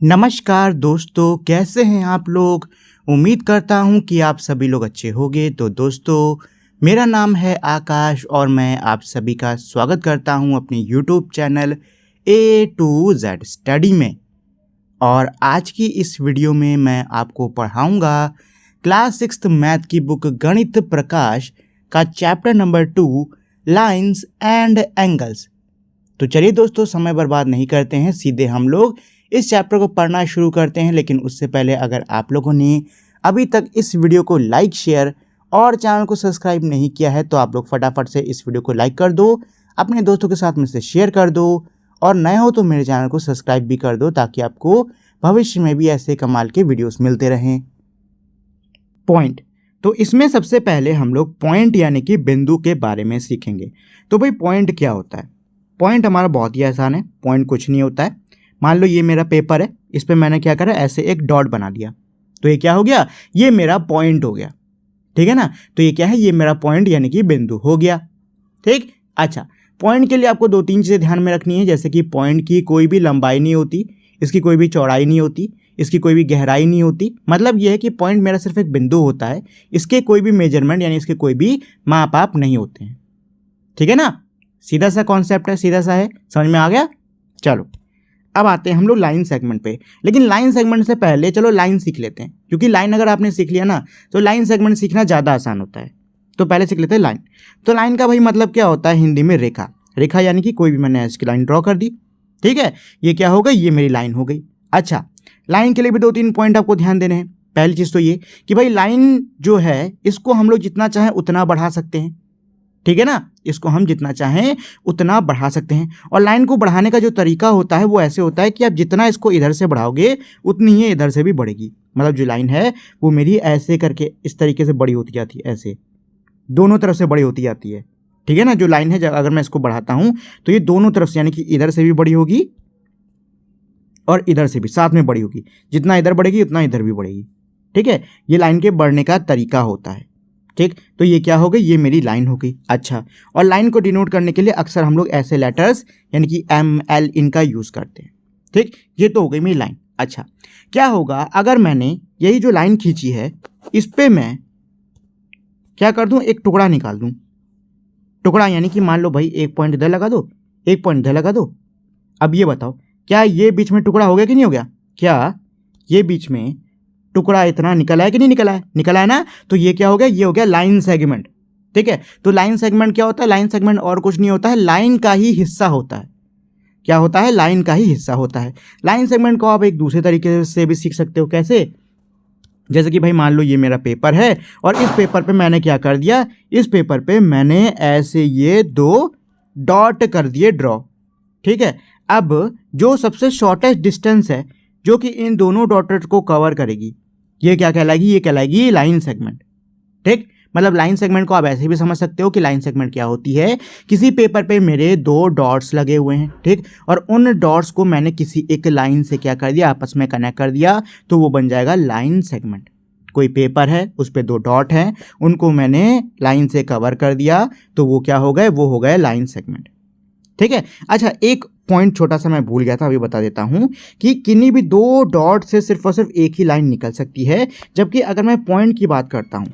नमस्कार दोस्तों, कैसे हैं आप लोग। उम्मीद करता हूं कि आप सभी लोग अच्छे होंगे। तो दोस्तों, मेरा नाम है आकाश और मैं आप सभी का स्वागत करता हूं अपने YouTube channel A to Z study में। और आज की इस वीडियो में मैं आपको पढ़ाऊंगा क्लास 6th मैथ की बुक गणित प्रकाश का chapter number 2 lines and angles. तो चलिए दोस्तों, समय बर्बाद नहीं करते हैं, सीधे हम लोग इस चैप्टर को पढ़ना शुरू करते हैं। लेकिन उससे पहले अगर आप लोगों ने अभी तक इस वीडियो को लाइक, शेयर और चैनल को सब्सक्राइब नहीं किया है तो आप लोग फटाफट से इस वीडियो को लाइक कर दो, अपने दोस्तों के साथ में से शेयर कर दो और नए हो तो मेरे चैनल को सब्सक्राइब भी कर दो ताकि आपको भविष्य में भी ऐसे कमाल के वीडियोस मिलते रहें। पॉइंट, तो इसमें सबसे पहले हम लोग पॉइंट यानी कि बिंदु के बारे में सीखेंगे। तो भाई पॉइंट क्या होता है। पॉइंट हमारा बहुत ही आसान है। पॉइंट कुछ नहीं होता है। मान लो ये मेरा पेपर है, इस पे मैंने क्या करा, ऐसे एक डॉट बना दिया, तो ये क्या हो गया, ये मेरा पॉइंट हो गया। ठीक है ना। तो ये क्या है, ये मेरा पॉइंट यानी कि बिंदु हो गया। ठीक। अच्छा, पॉइंट के लिए आपको 2-3 चीज़ें ध्यान में रखनी है। जैसे कि पॉइंट की कोई भी लंबाई नहीं होती, इसकी कोई भी चौड़ाई नहीं होती, इसकी कोई भी गहराई नहीं होती। मतलब यह है कि पॉइंट मेरा सिर्फ एक बिंदु होता है, इसके कोई भी मेजरमेंट यानी इसके कोई भी माप आप नहीं होते हैं। ठीक है ना। सीधा सा कॉन्सेप्ट है, सीधा सा है, समझ में आ गया। चलो अब आते हैं हम लोग लाइन सेगमेंट पे। लेकिन लाइन सेगमेंट से पहले चलो लाइन सीख लेते हैं, क्योंकि लाइन अगर आपने सीख लिया ना तो लाइन सेगमेंट सीखना ज़्यादा आसान होता है। तो पहले सीख लेते हैं लाइन। तो लाइन का भाई मतलब क्या होता है हिंदी में, रेखा। रेखा यानी कि कोई भी मैंने ऐसी लाइन ड्रॉ कर दी। ठीक है, ये क्या हो गई, ये मेरी लाइन हो गई। अच्छा, लाइन के लिए भी 2-3 पॉइंट आपको ध्यान देने हैं। पहली चीज़ तो ये कि भाई लाइन जो है इसको हम लोग जितना चाहें उतना बढ़ा सकते हैं। ठीक है ना, इसको हम जितना चाहें उतना बढ़ा सकते हैं। और लाइन को बढ़ाने का जो तरीका होता है वो ऐसे होता है कि आप जितना इसको इधर से बढ़ाओगे उतनी ही इधर से भी बढ़ेगी। मतलब जो लाइन है वो मेरी ऐसे करके इस तरीके से बड़ी होती जाती है, ऐसे दोनों तरफ से बड़ी होती जाती है। ठीक है ना। जो लाइन है अगर मैं इसको बढ़ाता हूं तो ये दोनों तरफ से यानी कि इधर से भी बड़ी होगी और इधर से भी साथ में बड़ी होगी। जितना इधर बढ़ेगी उतना इधर भी बढ़ेगी। ठीक है, ये लाइन के बढ़ने का तरीका होता है। ठीक, तो ये क्या हो गई, ये मेरी लाइन हो गई। अच्छा, और लाइन को डिनोट करने के लिए अक्सर हम लोग ऐसे लेटर्स यानी कि ML इनका यूज़ करते हैं। ठीक, ये तो हो गई मेरी लाइन। अच्छा, क्या होगा अगर मैंने यही जो लाइन खींची है इस पे मैं क्या कर दूं, एक टुकड़ा निकाल दूं। टुकड़ा यानी कि मान लो भाई एक पॉइंट इधर लगा दो, एक पॉइंट इधर लगा दो। अब ये बताओ, क्या ये बीच में टुकड़ा हो गया कि नहीं हो गया। क्या ये बीच में टुकड़ा इतना निकला है कि नहीं निकला है, निकला है ना। तो ये क्या हो गया, ये हो गया लाइन सेगमेंट। ठीक है, तो लाइन सेगमेंट क्या होता है, लाइन सेगमेंट और कुछ नहीं होता है, लाइन का ही हिस्सा होता है। क्या होता है, लाइन का ही हिस्सा होता है। लाइन सेगमेंट को आप एक दूसरे तरीके से भी सीख सकते हो। कैसे, जैसे कि भाई मान लो ये मेरा पेपर है और इस पेपर पे मैंने क्या कर दिया, इस पेपर पे मैंने ऐसे ये 2 डॉट कर दिए ड्रॉ। ठीक है, अब जो सबसे शॉर्टेस्ट डिस्टेंस है जो कि इन दोनों डॉट को कवर करेगी, ये क्या कहलाएगी, ये कहलाएगी लाइन सेगमेंट। ठीक, मतलब लाइन सेगमेंट को आप ऐसे भी समझ सकते हो कि लाइन सेगमेंट क्या होती है, किसी पेपर पे मेरे 2 डॉट्स लगे हुए हैं। ठीक, और उन डॉट्स को मैंने किसी एक लाइन से क्या कर दिया, आपस में कनेक्ट कर दिया, तो वो बन जाएगा लाइन सेगमेंट। कोई पेपर है उस पर 2 डॉट हैं, उनको मैंने लाइन से कवर कर दिया, तो वो क्या हो गए, वो हो गए लाइन सेगमेंट। ठीक है। अच्छा, एक पॉइंट छोटा सा मैं भूल गया था, अभी बता देता हूं कि किन्हीं भी 2 डॉट से सिर्फ और सिर्फ एक ही लाइन निकल सकती है। जबकि अगर मैं पॉइंट की बात करता हूं,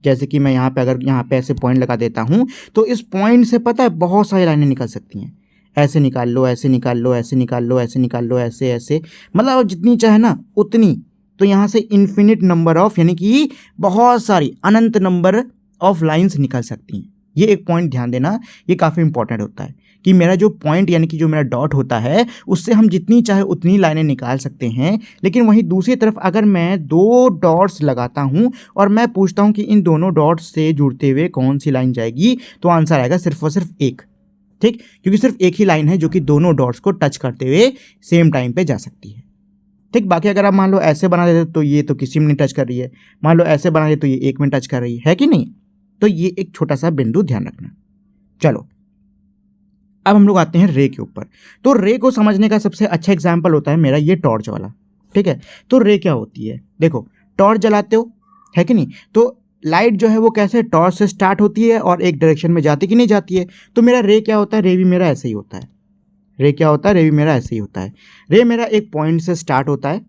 जैसे कि मैं यहाँ पे अगर यहाँ पे ऐसे पॉइंट लगा देता हूं तो इस पॉइंट से पता है बहुत सारी लाइनें निकल सकती हैं। ऐसे निकाल लो, ऐसे निकाल लो, ऐसे निकाल लो, ऐसे निकाल लो, ऐसे ऐसे, मतलब जितनी चाहे ना उतनी। तो यहाँ से इन्फिनिट नंबर ऑफ यानी कि बहुत सारी अनंत नंबर ऑफ लाइन्स निकल सकती हैं। ये एक पॉइंट ध्यान देना, ये काफ़ी इंपॉर्टेंट होता है कि मेरा जो पॉइंट यानी कि जो मेरा डॉट होता है उससे हम जितनी चाहे उतनी लाइनें निकाल सकते हैं। लेकिन वहीं दूसरी तरफ अगर मैं 2 डॉट्स लगाता हूं और मैं पूछता हूं कि इन दोनों डॉट्स से जुड़ते हुए कौन सी लाइन जाएगी, तो आंसर आएगा सिर्फ और सिर्फ एक। ठीक, क्योंकि सिर्फ एक ही लाइन है जो कि दोनों डॉट्स को टच करते हुए सेम टाइम पे जा सकती है। ठीक, बाकी अगर आप मान लो ऐसे बना देते तो ये तो किसी में नहीं टच कर रही है, मान लो ऐसे बना देते तो ये एक में टच कर रही है कि नहीं। तो ये एक छोटा सा बिंदु ध्यान रखना। चलो अब हम लोग आते हैं रे के ऊपर। तो रे को समझने का सबसे अच्छा एग्जाम्पल होता है मेरा ये टॉर्च वाला। ठीक है, तो रे क्या होती है, देखो टॉर्च जलाते हो है कि नहीं, तो लाइट जो है वो कैसे टॉर्च से स्टार्ट होती है और एक डायरेक्शन में जाती कि नहीं जाती है। तो मेरा रे क्या होता है, रे भी मेरा ऐसे ही होता है। रे क्या होता है, रे भी मेरा ऐसे ही होता है। रे मेरा एक पॉइंट से स्टार्ट होता है,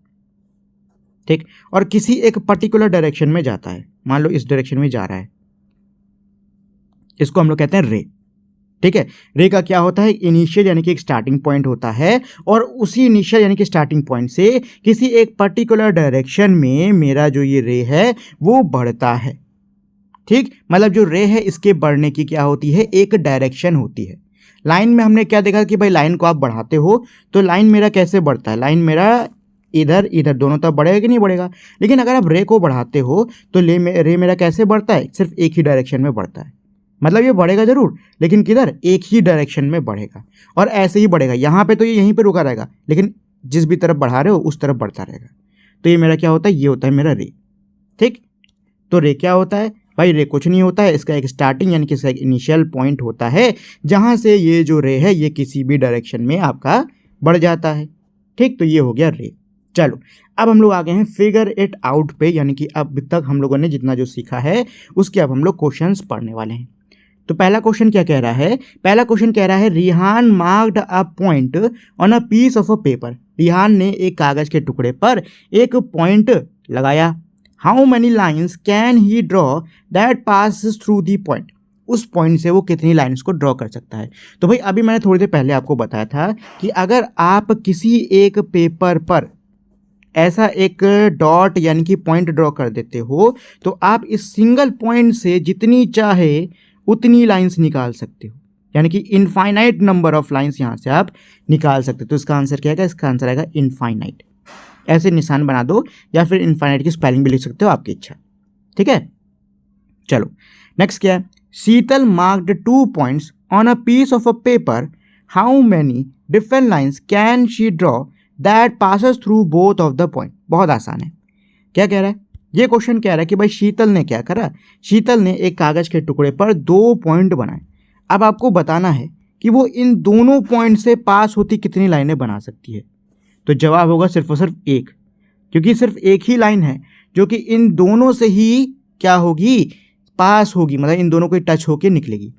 ठीक, और किसी एक पर्टिकुलर डायरेक्शन में जाता है। मान लो इस डायरेक्शन में जा रहा है, इसको हम लोग कहते हैं रे, ठीक है। रे का क्या होता है, इनिशियल यानी कि एक स्टार्टिंग पॉइंट होता है, और उसी इनिशियल यानी कि स्टार्टिंग पॉइंट से किसी एक पर्टिकुलर डायरेक्शन में मेरा जो ये रे है वो बढ़ता है, ठीक। मतलब जो रे है इसके बढ़ने की क्या होती है, एक डायरेक्शन होती है। लाइन में हमने क्या देखा कि भाई लाइन को आप बढ़ाते हो तो लाइन मेरा कैसे बढ़ता है, लाइन मेरा इधर इधर दोनों तरफ बढ़ेगा कि नहीं बढ़ेगा। लेकिन अगर आप रे को बढ़ाते हो तो रे मेरा कैसे बढ़ता है, सिर्फ एक ही डायरेक्शन में बढ़ता है। मतलब ये बढ़ेगा जरूर, लेकिन किधर, एक ही डायरेक्शन में बढ़ेगा, और ऐसे ही बढ़ेगा। यहाँ पे तो ये यहीं पे रुका रहेगा, लेकिन जिस भी तरफ बढ़ा रहे हो उस तरफ बढ़ता रहेगा। तो ये मेरा क्या होता है, ये होता है मेरा रे, ठीक। तो रे क्या होता है भाई, रे कुछ नहीं होता है, इसका एक स्टार्टिंग यानी कि इसका एक इनिशियल पॉइंट होता है, जहाँ से ये जो रे है ये किसी भी डायरेक्शन में आपका बढ़ जाता है, ठीक। तो ये हो गया रे। चलो अब हम लोग आ गए हैं फिगर इट आउट पे, यानी कि अब तक हम लोगों ने जितना जो सीखा है उसके अब हम लोग क्वेश्चंस पढ़ने वाले हैं। तो पहला क्वेश्चन क्या कह रहा है, पहला क्वेश्चन कह रहा है Rihan marked a point on a piece of a paper. Rihan ने एक कागज के टुकड़े पर एक पॉइंट लगाया। How many lines can he draw that pass through the point. उस पॉइंट से वो कितनी लाइन्स को ड्रॉ कर सकता है। तो भाई अभी मैंने थोड़ी देर पहले आपको बताया था कि अगर आप किसी एक पेपर पर ऐसा एक डॉट यानी कि पॉइंट ड्रॉ कर देते हो तो आप इस सिंगल पॉइंट से जितनी चाहे उतनी लाइंस निकाल सकते हो, यानी कि इनफाइनाइट नंबर ऑफ लाइंस यहाँ से आप निकाल सकते हो। तो इसका आंसर क्या आएगा, इसका आंसर आएगा इनफाइनाइट। ऐसे निशान बना दो, या फिर इनफाइनाइट की स्पेलिंग भी लिख सकते हो, आपकी इच्छा, ठीक है। चलो नेक्स्ट क्या है, Sheetal marked 2 points on a piece of a paper. How many different lines can she draw that passes through both of the point. बहुत आसान है। क्या कह रहा है, ये क्वेश्चन कह रहा है कि भाई शीतल ने क्या करा, शीतल ने एक कागज के टुकड़े पर 2 पॉइंट बनाए। अब आपको बताना है कि वो इन दोनों पॉइंट से पास होती कितनी लाइनें बना सकती है। तो जवाब होगा सिर्फ और सिर्फ एक, क्योंकि सिर्फ एक ही लाइन है जो कि इन दोनों से ही क्या होगी, पास होगी, मतलब इन दोनों को टच होके निकलेगी,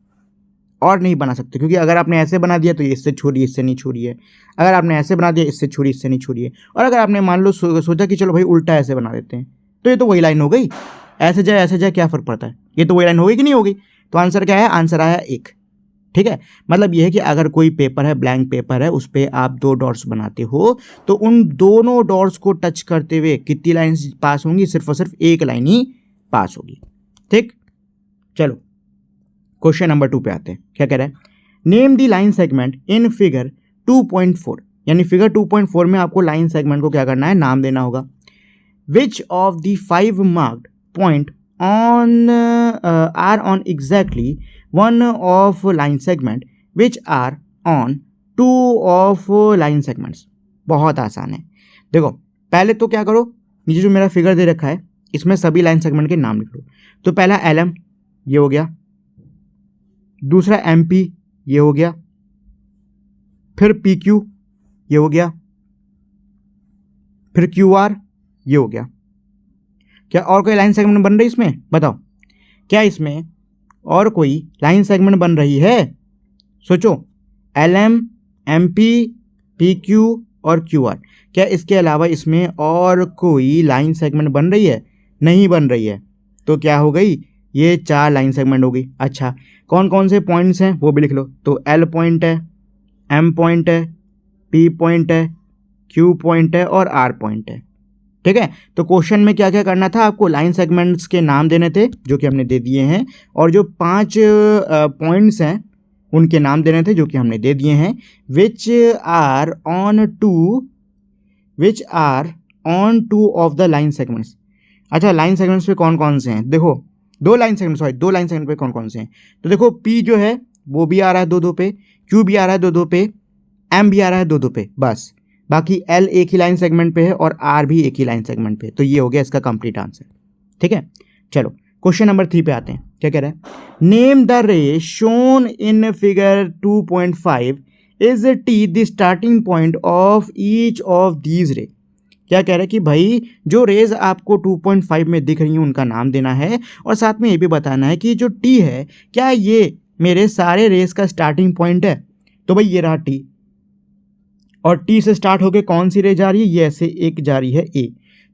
और नहीं बना सकते। क्योंकि अगर आपने ऐसे बना दिया तो ये इससे छोड़ी, इससे नहीं छोड़ी है। अगर आपने ऐसे बना दिया इससे छोड़ी, इससे नहीं छोड़ी है। और अगर आपने मान लो सोचा कि चलो भाई उल्टा ऐसे बना देते हैं, तो ये तो वही लाइन हो गई। ऐसे जाए क्या फ़र्क पड़ता है, ये तो वही लाइन हो गई कि नहीं होगी। तो आंसर क्या है, आंसर आया एक, ठीक है। मतलब ये है कि अगर कोई पेपर है, ब्लैंक पेपर है, उस पर आप 2 डॉट्स बनाते हो तो उन दोनों डॉट्स को टच करते हुए कितनी लाइन्स पास होंगी, सिर्फ और सिर्फ एक लाइन ही पास होगी, ठीक। चलो क्वेश्चन नंबर 2 पे आते हैं। क्या कह रहा है, name the line segment in figure 2.4। यानी फिगर 2.4 में आपको लाइन सेगमेंट को क्या करना है, नाम देना होगा। Which of the 5 marked point on are on exactly one of line segment which are on 2 of line segments। बहुत आसान है। देखो पहले तो क्या करो, नीचे जो मेरा फिगर दे रखा है इसमें सभी लाइन सेगमेंट के नाम लिख लो। तो पहला LM ये हो गया, दूसरा MP ये हो गया, फिर PQ ये हो गया, फिर QR ये हो गया। क्या और कोई लाइन सेगमेंट बन रही इसमें, बताओ, क्या इसमें और कोई लाइन सेगमेंट बन रही है? सोचो, LM, MP, PQ और QR, क्या इसके अलावा इसमें और कोई लाइन सेगमेंट बन रही है? नहीं बन रही है। तो क्या हो गई, ये 4 लाइन सेगमेंट हो गई। अच्छा कौन कौन से पॉइंट्स हैं वो भी लिख लो। तो L पॉइंट है, M पॉइंट है, P पॉइंट है, Q पॉइंट है और R पॉइंट है, ठीक है। तो क्वेश्चन में क्या क्या करना था, आपको लाइन सेगमेंट्स के नाम देने थे जो कि हमने दे दिए हैं, और जो 5 पॉइंट्स हैं उनके नाम देने थे जो कि हमने दे दिए हैं। Which are on two of the line segments. अच्छा लाइन सेगमेंट्स पे कौन कौन से हैं, देखो 2 लाइन सेगमेंट पे कौन कौन से हैं। तो देखो P जो है वो भी आ रहा है 2-2 पे, Q भी आ रहा है 2-2 पे, M भी आ रहा है 2-2 पे, बस। बाकी L एक ही लाइन सेगमेंट पे है और R भी एक ही लाइन सेगमेंट पे। तो ये हो गया इसका कंप्लीट आंसर, ठीक है। चलो क्वेश्चन नंबर 3 पे आते हैं। क्या कह रहा है, नेम द रे shown in figure 2.5 is T the starting point of each of these रे। क्या कह रहा है कि भाई जो रेज आपको 2.5 में दिख रही हैं उनका नाम देना है, और साथ में ये भी बताना है कि जो T है क्या ये मेरे सारे रेज का स्टार्टिंग पॉइंट है। तो भाई ये रहा T, और टी से स्टार्ट होके कौन सी रे जा रही है, ये ऐसे एक जा रही है ए,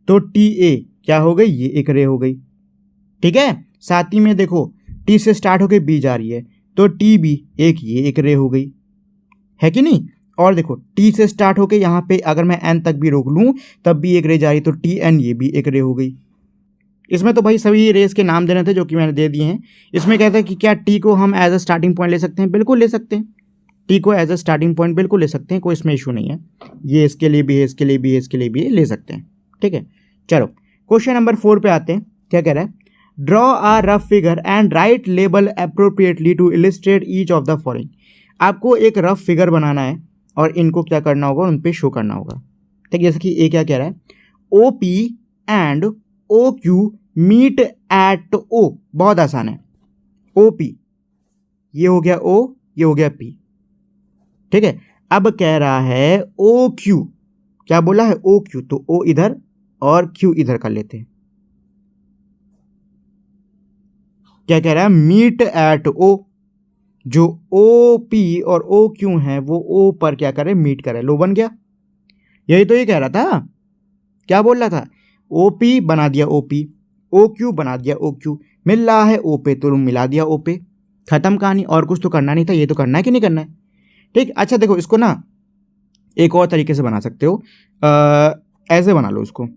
तो टी ए क्या हो गई, ये एक रे हो गई। ठीक है, साथ ही में देखो टी से स्टार्ट होके बी जा रही है, तो टी बी एक, ये एक रे हो गई, है कि नहीं। और देखो टी से स्टार्ट होके यहाँ पे अगर मैं एन तक भी रोक लूँ तब भी एक रे जा रही, तो टी एन, ये भी एक रे हो गई। इसमें तो भाई सभी रेस के नाम देने थे जो कि मैंने दे दिए हैं। इसमें कहता है कि क्या टी को हम एज अ स्टार्टिंग पॉइंट ले सकते हैं, बिल्कुल ले सकते हैं, टी को एज अ स्टार्टिंग पॉइंट बिल्कुल ले सकते हैं, कोई इसमें इशू नहीं है। ये इसके लिए भी है, इसके लिए भी है, इसके लिए भी है, ले सकते हैं। ठीक है, चलो क्वेश्चन नंबर 4 पे आते हैं। क्या कह रहा है, draw a rough figure and write label appropriately to illustrate each of the following. आपको एक रफ फिगर बनाना है और इनको क्या करना होगा, उन पे शो करना होगा। ठीक है, जैसे कि ए क्या कह रहा है, O P and O Q meet at O, बहुत आसान है। ओ पी ये हो गया ओ, ये हो गया पी। ठीक है, अब कह रहा है ओ क्यू, क्या बोला है, ओ क्यू, तो ओ इधर और क्यू इधर कर लेते हैं। क्या कह रहा है, मीट एट ओ, जो ओ पी और ओ क्यू है वो ओ पर क्या करे, मीट करे। लो बन गया, यही तो ये कह रहा था। क्या बोल रहा था, ओ पी बना दिया ओ पी, ओ क्यू बना दिया ओ क्यू, मिल रहा है ओ पे तो मिला दिया ओ पे, खत्म कहानी। और कुछ तो करना नहीं था, ये तो करना है कि नहीं करना है। ठीक, अच्छा देखो इसको ना एक और तरीके से बना सकते हो, ऐसे बना लो इसको,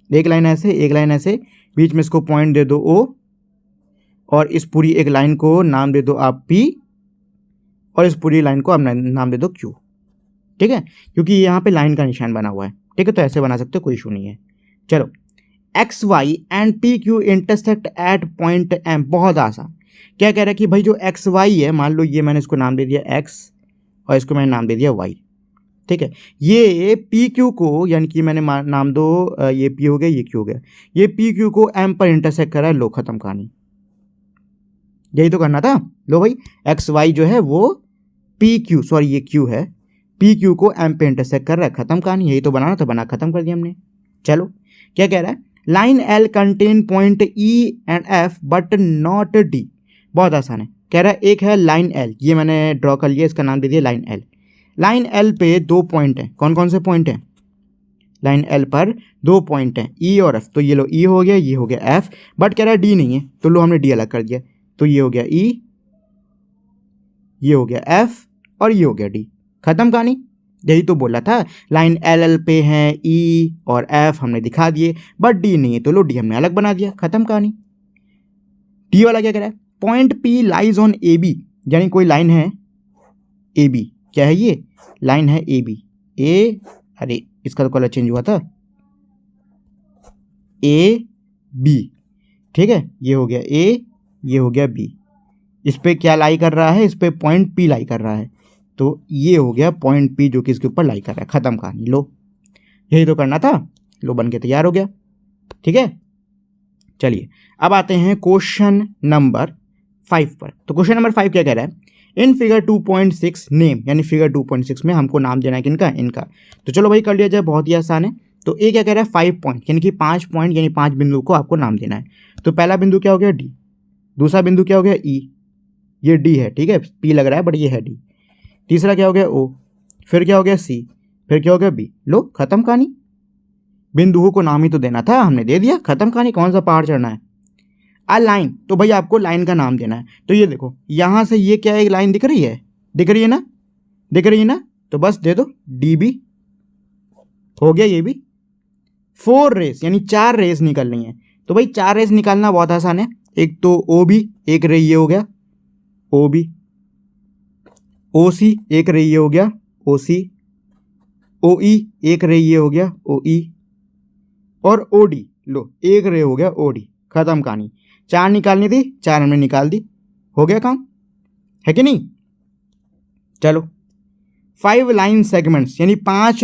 एक लाइन ऐसे, एक लाइन ऐसे, बीच में इसको पॉइंट दे दो ओ, और इस पूरी एक लाइन को नाम दे दो आप पी, और इस पूरी लाइन को आप नाम दे दो क्यू। ठीक है, क्योंकि यहाँ पे लाइन का निशान बना हुआ है। ठीक है, तो ऐसे बना सकते हो, कोई इशू नहीं है। चलो, X Y and P Q intersect at point M, बहुत आसान। क्या कह रहा है कि भाई जो एक्स वाई है, मान लो ये मैंने इसको नाम दे दिया एक्स और इसको मैंने नाम दे दिया वाई। ठीक है, ये पी क्यू को, यानी कि मैंने नाम दो, ये पी हो गया, ये क्यू हो गया, ये पी क्यू को एम पर इंटरसेक्ट कर रहा है। लो खत्म कहानी, यही तो करना था। लो भाई, एक्स वाई जो है वो पी क्यू, सॉरी ये क्यू है, पी क्यू को एम पे इंटरसेक्ट कर रहा है, खत्म कहानी। यही तो बनाना था, बना खत्म कर दिया हमने। चलो, क्या कह रहा है, line L contain point E and F but not D, बहुत आसान है। कह रहा है एक है लाइन एल, ये मैंने ड्रॉ कर लिया, इसका नाम दे दिया लाइन एल। लाइन एल पे दो पॉइंट हैं, कौन कौन से पॉइंट हैं, लाइन एल पर दो पॉइंट हैं ई और एफ, तो ये लो ई हो गया, ये हो गया एफ, बट कह रहा है डी नहीं है, तो लो हमने डी अलग कर दिया, तो ये हो गया ई, ये हो गया एफ, और ये हो गया डी, खत्म कहानी। यही तो बोला था, लाइन एल एल पे हैं ई और एफ हमने दिखा दिए, बट डी नहीं है, तो लो डी हमने अलग बना दिया, खत्म कहानी। डी वाला क्या कह रहा है, point P lies on A B, यानी कोई लाइन है ए बी, क्या है ये लाइन है ए बी, ए, अरे इसका तो कलर चेंज हुआ था, ए बी। ठीक है, ये हो गया ए, ये हो गया बी, इस पे क्या लाई कर रहा है, इस पे पॉइंट पी लाई कर रहा है, तो ये हो गया पॉइंट पी जो कि इसके ऊपर लाई कर रहा है, खत्म कहानी। लो यही तो करना था, लो बन के तैयार हो गया। ठीक है, चलिए अब आते हैं क्वेश्चन नंबर 5 पर। तो क्वेश्चन नंबर 5 क्या कह रहा है, इन फिगर 2.6 नेम, यानी फिगर 2.6 में हमको नाम देना है किनका, इनका। तो चलो भाई कर लिया जाए, बहुत ही आसान है। तो ए क्या कह रहा है, 5 पॉइंट, यानी कि 5 पॉइंट, यानी 5 बिंदु को आपको नाम देना है। तो पहला बिंदु क्या हो गया, डी, दूसरा बिंदु क्या हो गया, ई, ये डी है, ठीक है, पी लग रहा है बट ये है डी, तीसरा क्या हो गया ओ, फिर क्या हो गया सी, फिर क्या हो गया बी। लो खत्म कहानी, बिंदुओं को नाम ही तो देना था, हमने दे दिया, खत्म कहानी। कौन सा पहाड़ चढ़ना है, आ लाइन, तो भाई आपको लाइन का नाम देना है। तो ये देखो यहां से ये क्या है, एक लाइन दिख रही है, दिख रही है ना, दिख रही है ना, तो बस दे दो डी बी, हो गया ये भी। 4 रेस, यानी 4 रेस निकलनी है। तो भाई 4 रेस निकालना बहुत आसान है, एक तो ओ बी, एक रे ये हो गया ओ बी, ओ सी एक रे ये हो गया ओ सी, ओ ई एक रे ये हो गया ओ ई, और ओ डी, लो एक रे हो गया ओ डी, खत्म कहानी। 4 निकालनी थी, 4 हमने निकाल दी, हो गया काम, है कि नहीं। चलो 5 लाइन सेगमेंट्स, यानी 5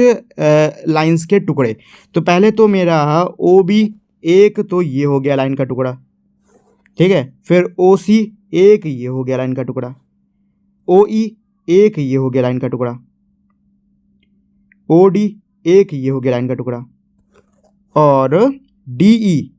लाइंस के टुकड़े। तो पहले तो मेरा ओ बी एक, तो ये हो गया लाइन का टुकड़ा, ठीक है, फिर ओ सी एक, ये हो गया लाइन का टुकड़ा, ओ ई एक, ये हो गया लाइन का टुकड़ा, ओ डी एक, ये हो गया लाइन का टुकड़ा, और डी ई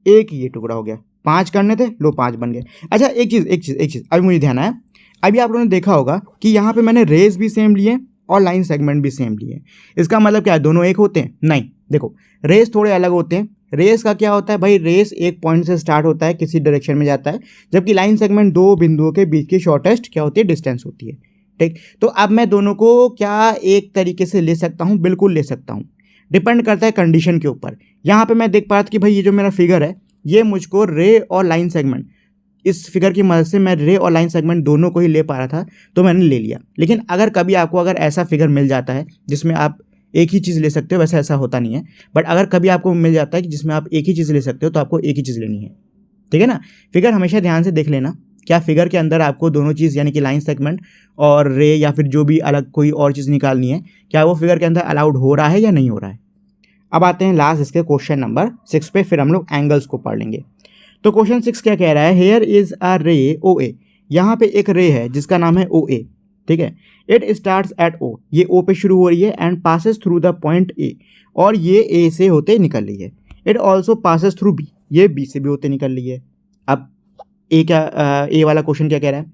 एक, ये टुकड़ा हो गया। 5 करने थे, लो 5 बन गए। अच्छा एक चीज़ अभी मुझे ध्यान आया, अभी आप लोगों ने देखा होगा कि यहाँ पे मैंने रेस भी सेम लिए और लाइन सेगमेंट भी सेम लिए। इसका मतलब क्या है, दोनों एक होते हैं? नहीं, देखो रेस थोड़े अलग होते हैं। रेस का क्या होता है भाई, रेस एक पॉइंट से स्टार्ट होता है, किसी डायरेक्शन में जाता है, जबकि लाइन सेगमेंट दो बिंदुओं के बीच की शॉर्टेस्ट क्या होती है, डिस्टेंस होती है। ठीक, तो अब मैं दोनों को क्या एक तरीके से ले सकता हूँ? बिल्कुल ले सकता हूँ, डिपेंड करता है कंडीशन के ऊपर। यहाँ पे मैं देख पा रहा था कि भाई ये जो मेरा फिगर है ये मुझको रे और लाइन सेगमेंट, इस फिगर की मदद से मैं रे और लाइन सेगमेंट दोनों को ही ले पा रहा था, तो मैंने ले लिया। लेकिन अगर कभी आपको अगर ऐसा फिगर मिल जाता है जिसमें आप एक ही चीज़ ले सकते हो, वैसे ऐसा होता नहीं है, बट अगर कभी आपको मिल जाता है कि जिसमें आप एक ही चीज़ ले सकते हो, तो आपको एक ही चीज़ लेनी है। ठीक है ना, फिगर हमेशा ध्यान से देख लेना, क्या फिगर के अंदर आपको दोनों चीज़ यानी कि लाइन सेगमेंट और रे या फिर जो भी अलग कोई और चीज़ निकालनी है, क्या वो फिगर के अंदर अलाउड हो रहा है या नहीं हो रहा है। अब आते हैं लास्ट इसके क्वेश्चन नंबर 6 पे, फिर हम लोग एंगल्स को पढ़ लेंगे। तो क्वेश्चन 6 क्या कह रहा है, हेयर इज अ रे ओ ए, यहाँ पे एक रे है जिसका नाम है ओ ए। ठीक है, इट स्टार्ट्स एट ओ, ये ओ पे शुरू हो रही है, and passes through the point A, और ये ए से होते निकल रही है। It also passes through B, ये बी से भी होते निकल रही है। अब ए वाला क्वेश्चन क्या कह रहा है,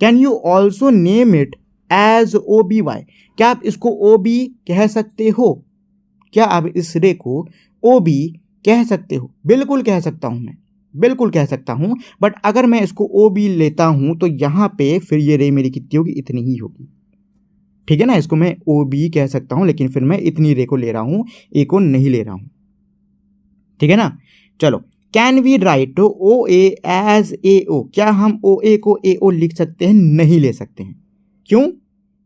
can you also name it as O B Y, क्या आप इसको ओ बी कह सकते हो? क्या आप इस रे को ओ बी कह सकते हो? बिल्कुल कह सकता हूं मैं, बिल्कुल कह सकता हूं, बट अगर मैं इसको ओ बी लेता हूं तो यहां पे फिर ये रे मेरी कितनी होगी, इतनी ही होगी। ठीक है ना, इसको मैं ओ बी कह सकता हूं, लेकिन फिर मैं इतनी रे को ले रहा हूं, ए को नहीं ले रहा हूं। ठीक है ना, चलो, can we write O A as A O, क्या हम ओ ए को ए ओ लिख सकते हैं? नहीं ले सकते हैं। क्यों?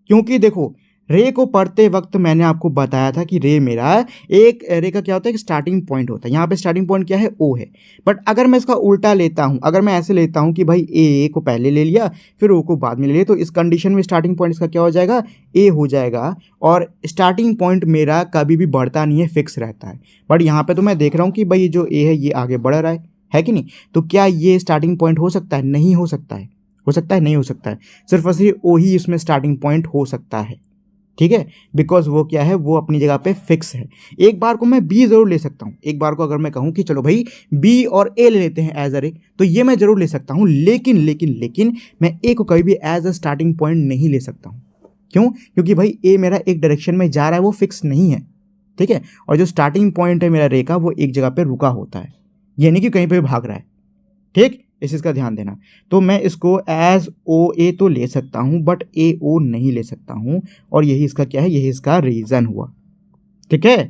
क्योंकि देखो रे को पढ़ते वक्त मैंने आपको बताया था कि रे मेरा एक रे का क्या होता है कि स्टार्टिंग पॉइंट होता है। यहाँ पे स्टार्टिंग पॉइंट क्या है, ओ है। बट अगर मैं इसका उल्टा लेता हूँ, अगर मैं ऐसे लेता हूँ कि भाई ए को पहले ले लिया फिर ओ को बाद में ले लिया, तो इस कंडीशन में स्टार्टिंग पॉइंट इसका क्या हो जाएगा, ए हो जाएगा, और स्टार्टिंग पॉइंट मेरा कभी भी बढ़ता नहीं है, फिक्स रहता है। बट यहाँ पे तो मैं देख रहा हूँ कि भाई जो ए है ये आगे बढ़ रहा है कि नहीं? तो क्या ये स्टार्टिंग पॉइंट हो सकता है? नहीं हो सकता है। हो सकता है? नहीं हो सकता है। सिर्फ और सिर्फ ओ ही इसमें स्टार्टिंग पॉइंट हो सकता है। ठीक है, बिकॉज वो क्या है, वो अपनी जगह पे फिक्स है। एक बार को मैं बी जरूर ले सकता हूँ, एक बार को अगर मैं कहूँ कि चलो भाई बी और ए ले लेते हैं एज अ रे, तो ये मैं जरूर ले सकता हूँ, लेकिन लेकिन लेकिन मैं ए को कभी भी एज अ स्टार्टिंग पॉइंट नहीं ले सकता हूँ। क्यों? क्योंकि भाई ए मेरा एक डायरेक्शन में जा रहा है, वो फिक्स नहीं है। ठीक है, और जो स्टार्टिंग पॉइंट है मेरा रे का, वो एक जगह पे रुका होता है, ये नहीं कि कहीं पे भाग रहा है। ठीक, इस चीज़ का ध्यान देना। तो मैं इसको एज ओ ए तो ले सकता हूँ, बट ए ओ नहीं ले सकता हूँ, और यही इसका क्या है, यही इसका रीज़न हुआ। ठीक है।